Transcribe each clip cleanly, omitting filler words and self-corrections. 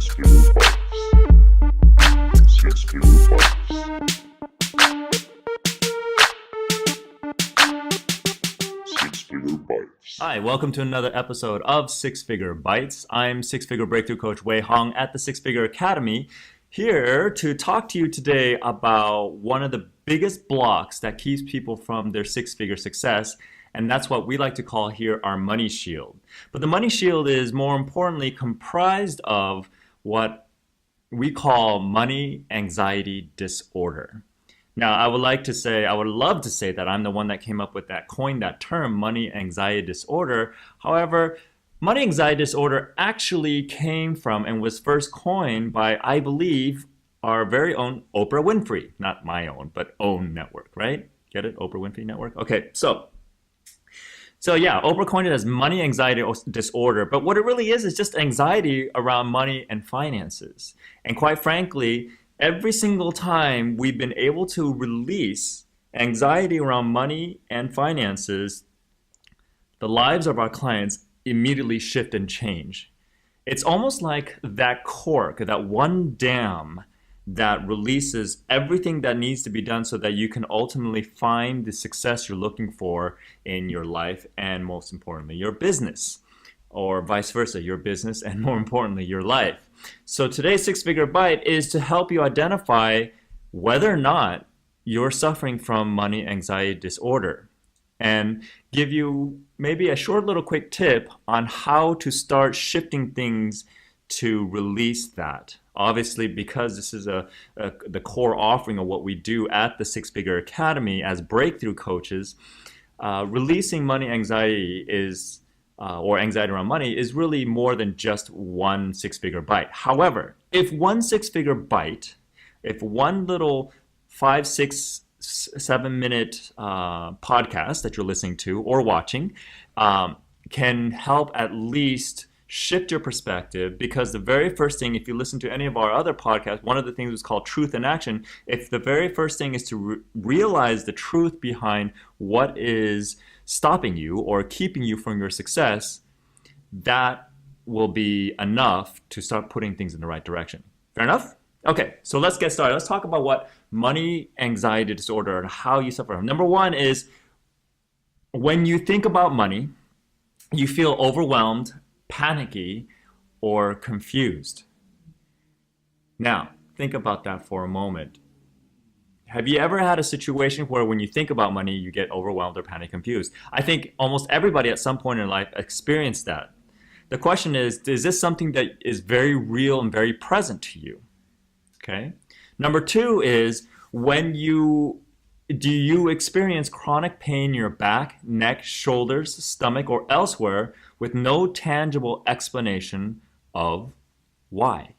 Figure Bytes. Figure Bytes. Figure Bytes. Hi, welcome to another episode of Figure Bytes. I'm Figure Breakthrough Coach Wei Houng at the Figure Academy, here to talk to you today about one of the biggest blocks that keeps people from their six-figure success, and that's what we like to call here our money shield. But the money shield is more importantly comprised of what we call money anxiety disorder. Now, I would love to say that I'm the one that came up with coined that term, money anxiety disorder. However, money anxiety disorder actually came from and was first coined by, I believe, our very own Oprah Winfrey. Not my own, but own network, right? Get it? Oprah Winfrey Network? Okay, so yeah, Oprah coined it as money anxiety disorder, but what it really is just anxiety around money and finances. And quite frankly, every single time we've been able to release anxiety around money and finances, the lives of our clients immediately shift and change. It's almost like that cork, that one dam that releases everything that needs to be done so that you can ultimately find the success you're looking for in your life and, most importantly, your business, or vice versa, your business and, more importantly, your life. So today's Figure Byte is to help you identify whether or not you're suffering from money anxiety disorder and give you maybe a short little quick tip on how to start shifting things to release that. Obviously, because this is the core offering of what we do at the Figure Academy as breakthrough coaches, releasing money anxiety or anxiety around money is really more than just one six-figure bite. However, if one six-figure bite, if one little 5, 6, 7-minute podcast that you're listening to or watching can help at least shift your perspective, because the very first thing, if you listen to any of our other podcasts, one of the things is called truth in action. If the very first thing is to realize the truth behind what is stopping you or keeping you from your success, that will be enough to start putting things in the right direction. Fair enough? Okay, so let's get started. Let's talk about what money anxiety disorder and how you suffer from. Number one is when you think about money, you feel overwhelmed, panicky, or confused. Now, think about that for a moment. Have you ever had a situation where when you think about money, you get overwhelmed or panic confused? I think almost everybody at some point in life experienced that. The question is this something that is very real and very present to you? Okay. Number two is do you experience chronic pain in your back, neck, shoulders, stomach, or elsewhere with no tangible explanation of why?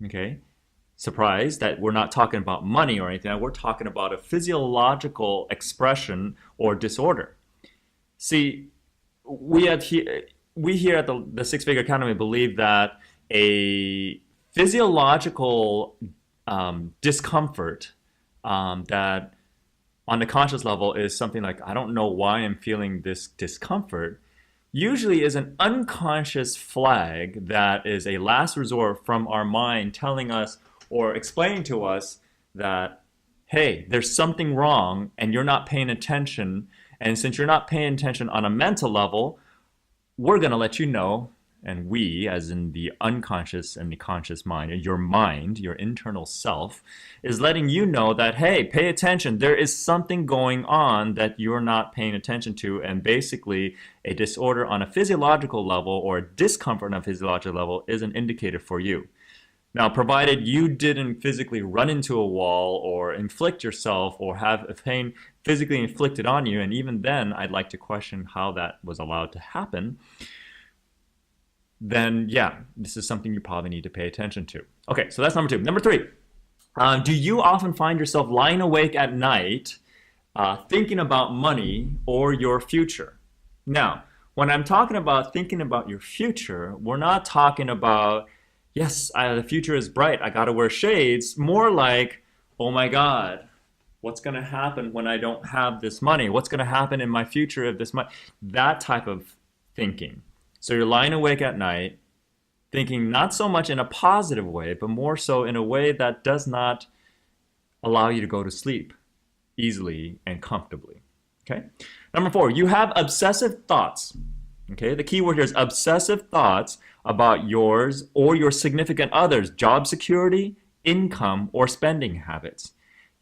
Okay. Surprised that we're not talking about money or anything. We're talking about a physiological expression or disorder. See, we here at the Figure Academy believe that a physiological discomfort that on the conscious level is something like, I don't know why I'm feeling this discomfort, usually is an unconscious flag that is a last resort from our mind telling us or explaining to us that, hey, there's something wrong and you're not paying attention. And since you're not paying attention on a mental level, we're going to let you know, and we, as in the unconscious and the conscious mind, your internal self, is letting you know that, hey, pay attention. There is something going on that you're not paying attention to, and basically a disorder on a physiological level or a discomfort on a physiological level is an indicator for you. Now, provided you didn't physically run into a wall or inflict yourself or have a pain physically inflicted on you, and even then I'd like to question how that was allowed to happen, then yeah, this is something you probably need to pay attention to. Okay, so that's number two. Number three, do you often find yourself lying awake at night thinking about money or your future? Now, when I'm talking about thinking about your future, we're not talking about, yes, the future is bright, I gotta wear shades. More like, oh my God, what's gonna happen when I don't have this money? What's gonna happen in my future if this money? That type of thinking. So you're lying awake at night thinking not so much in a positive way, but more so in a way that does not allow you to go to sleep easily and comfortably. Okay? Number 4, you have obsessive thoughts. Okay? The key word here is obsessive thoughts about yours or your significant other's job security, income, or spending habits.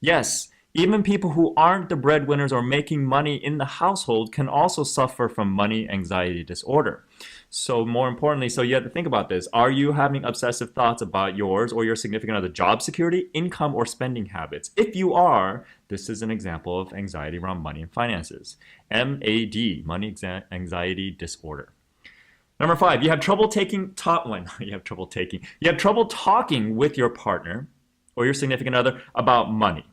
Yes, even people who aren't the breadwinners or making money in the household can also suffer from money anxiety disorder. So more importantly, so you have to think about this. Are you having obsessive thoughts about yours or your significant other job security, income, or spending habits? If you are, this is an example of anxiety around money and finances. MAD, money anxiety disorder. Number 5, you have trouble you have trouble talking with your partner or your significant other about money.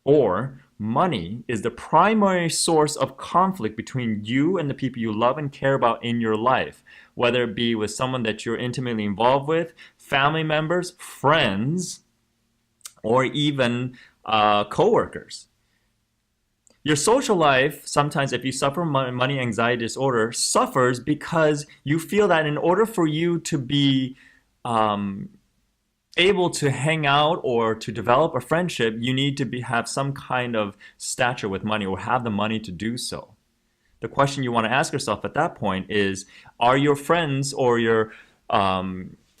Or money is the primary source of conflict between you and the people you love and care about in your life, whether it be with someone that you're intimately involved with, family members, friends, or even coworkers. Your social life, sometimes if you suffer money anxiety disorder, suffers because you feel that in order for you to be able to hang out or to develop a friendship, you need to have some kind of stature with money or have the money to do so. The question you want to ask yourself at that point is, are your friends or your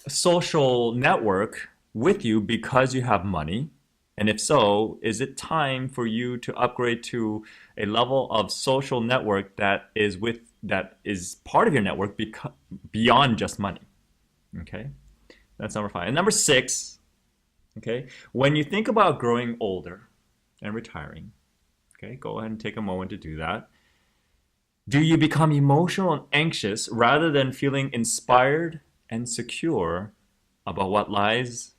social network with you because you have money? And if so, is it time for you to upgrade to a level of social network that is part of your network beyond just money? Okay, that's number 5. And number 6, okay, when you think about growing older and retiring, okay, go ahead and take a moment to do that. Do you become emotional and anxious rather than feeling inspired and secure about what lies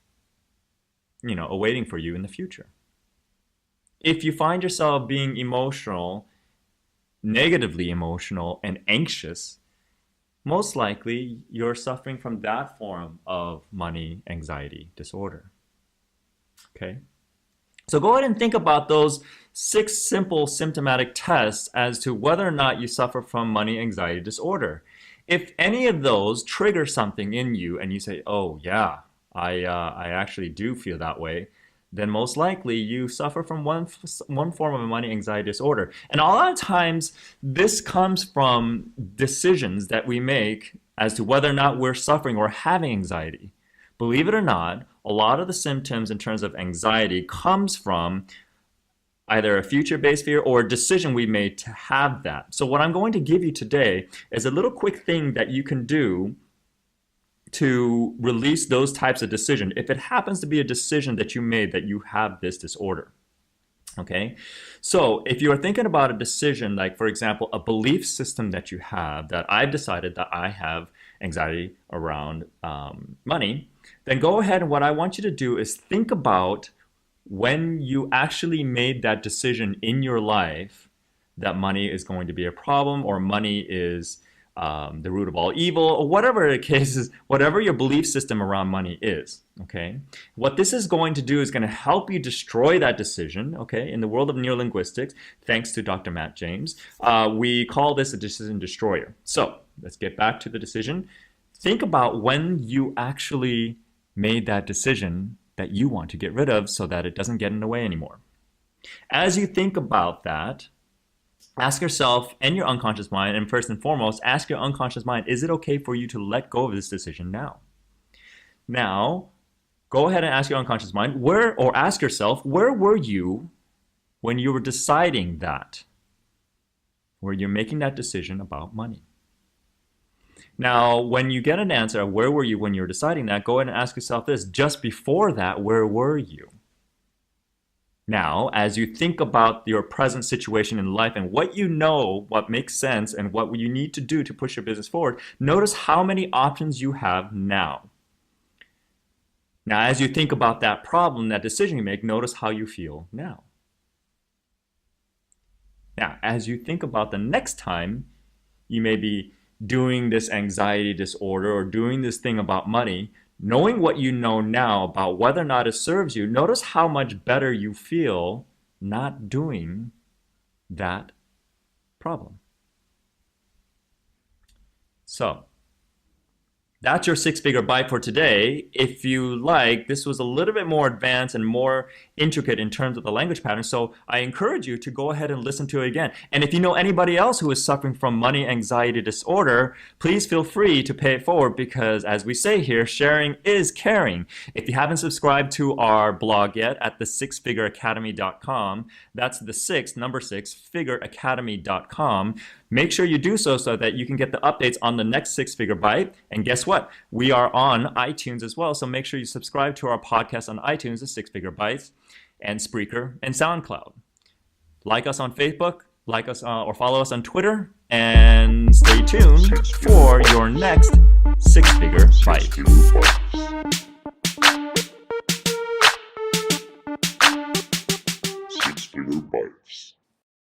awaiting for you in the future? If you find yourself being negatively emotional and anxious, most likely you're suffering from that form of money anxiety disorder. Okay? So go ahead and think about those 6 simple symptomatic tests as to whether or not you suffer from money anxiety disorder. If any of those trigger something in you and you say, oh yeah, I actually do feel that way, then most likely you suffer from one form of a money anxiety disorder. And a lot of times this comes from decisions that we make as to whether or not we're suffering or having anxiety. Believe it or not, a lot of the symptoms in terms of anxiety comes from either a future-based fear or a decision we made to have that. So what I'm going to give you today is a little quick thing that you can do to release those types of decisions if it happens to be a decision that you made that you have this disorder. Okay, so if you're thinking about a decision, like for example, a belief system that you have, that I've decided that I have anxiety around money, then go ahead and what I want you to do is think about when you actually made that decision in your life that money is going to be a problem or money is the root of all evil, or whatever the case is, whatever your belief system around money is, okay? What this is going to do is going to help you destroy that decision, okay? In the world of neurolinguistics, thanks to Dr. Matt James, we call this a decision destroyer. So let's get back to the decision. Think about when you actually made that decision that you want to get rid of so that it doesn't get in the way anymore. As you think about that, ask yourself and your unconscious mind, and first and foremost, ask your unconscious mind, is it okay for you to let go of this decision now? Now, go ahead and ask your unconscious mind, or ask yourself, where were you when you were deciding that? Where you're making that decision about money. Now, when you get an answer of where were you when you were deciding that, go ahead and ask yourself this, just before that, where were you? Now, as you think about your present situation in life and what you know, what makes sense, and what you need to do to push your business forward, notice how many options you have now. Now, as you think about that problem, that decision you make, notice how you feel now. Now, as you think about the next time you may be doing this anxiety disorder or doing this thing about money, knowing what you know now about whether or not it serves you, notice how much better you feel not doing that problem. So, That's your six-figure bite for today. If you like, this was a little bit more advanced and more intricate in terms of the language pattern. So I encourage you to go ahead and listen to it again. And if you know anybody else who is suffering from money anxiety disorder, please feel free to pay it forward because, as we say here, sharing is caring. If you haven't subscribed to our blog yet at the6figureacademy.com, that's number 6, figureacademy.com. Make sure you do so that you can get the updates on the next six-figure bite. And guess what? We are on iTunes as well. So make sure you subscribe to our podcast on iTunes, the Six-Figure Bites, and Spreaker and SoundCloud. Like us on Facebook, like us or follow us on Twitter, and stay tuned for your next six-figure bite. Figure Bytes.